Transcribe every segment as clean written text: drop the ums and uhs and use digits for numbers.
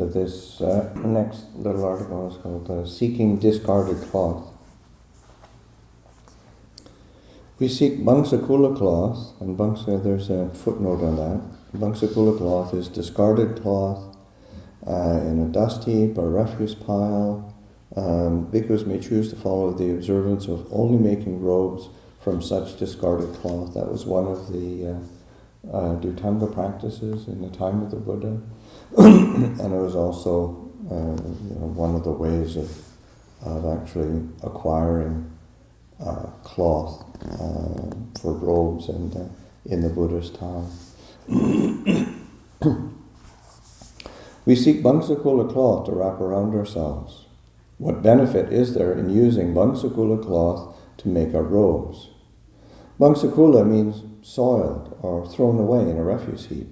So this next little article is called Seeking Discarded Cloth. We seek Bangsakula cloth, and there's a footnote on that. Bangsakula cloth is discarded cloth in a dust heap or refuse pile. Bhikkhus may choose to follow the observance of only making robes from such discarded cloth. That was one of the Dhutanga practices in the time of the Buddha. And it was also one of the ways of actually acquiring cloth for robes and in the Buddha's time. We seek Bangsakula cloth to wrap around ourselves. What benefit is there in using Bangsakula cloth to make our robes? Bangsakula means soiled or thrown away in a refuse heap.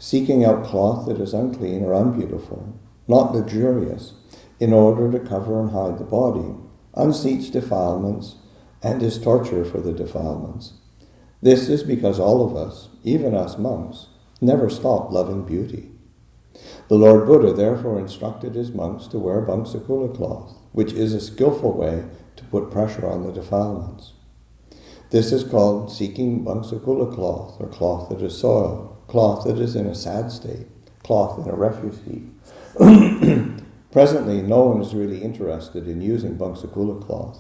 Seeking out cloth that is unclean or unbeautiful, not luxurious, in order to cover and hide the body, unseats defilements and is torture for the defilements. This is because all of us, even us monks, never stop loving beauty. The Lord Buddha therefore instructed his monks to wear Bangsakula cloth, which is a skillful way to put pressure on the defilements. This is called seeking Bangsakula cloth, or cloth that is soiled, cloth that is in a sad state, cloth in a refuse heap. Presently, no one is really interested in using Bangsakula cloth.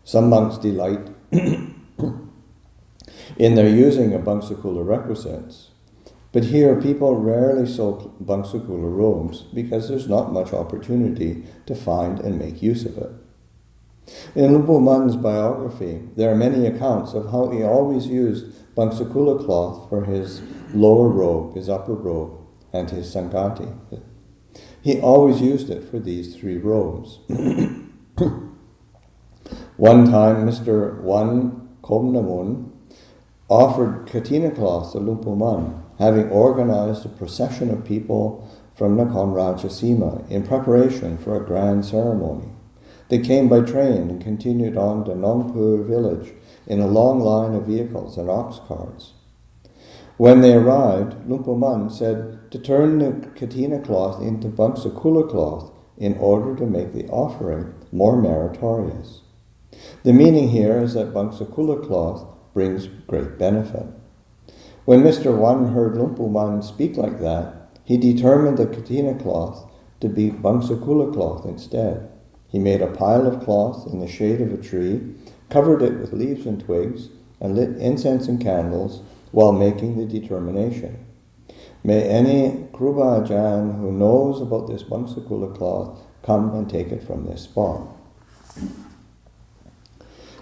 Some monks delight in their using of Bangsakula requisites, but here people rarely sew Bangsakula robes because there's not much opportunity to find and make use of it. In Lumpu Man's biography, there are many accounts of how he always used Bangsakula cloth for his lower robe, his upper robe, and his sangati. He always used it for these three robes. One time, Mr. Wan Komnamun offered katina cloth to Lumpu Man, having organized a procession of people from Nakhon Ratchasima in preparation for a grand ceremony. They came by train and continued on to Nongpur village in a long line of vehicles and ox carts. When they arrived, Lumpu Man said to turn the katina cloth into Bangsakula cloth in order to make the offering more meritorious. The meaning here is that Bangsakula cloth brings great benefit. When Mr. Wan heard Lumpu Man speak like that, he determined the katina cloth to be Bangsakula cloth instead. He made a pile of cloth in the shade of a tree, covered it with leaves and twigs, and lit incense and candles while making the determination. May any Kruba Ajahn who knows about this Bangsakula cloth come and take it from this spot.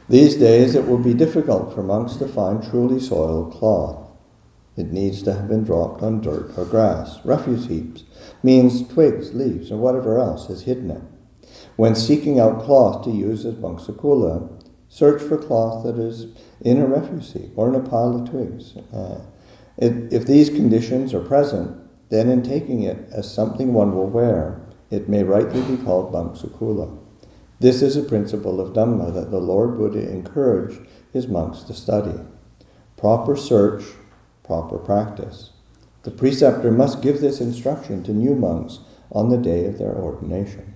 These days it will be difficult for monks to find truly soiled cloth. It needs to have been dropped on dirt or grass. Refuse heaps means twigs, leaves, or whatever else has hidden it. When seeking out cloth to use as Bangsakula, search for cloth that is in a refuse heap or in a pile of twigs. If these conditions are present, then in taking it as something one will wear, it may rightly be called Bangsakula. This is a principle of Dhamma that the Lord Buddha encouraged his monks to study. Proper search, proper practice. The preceptor must give this instruction to new monks on the day of their ordination.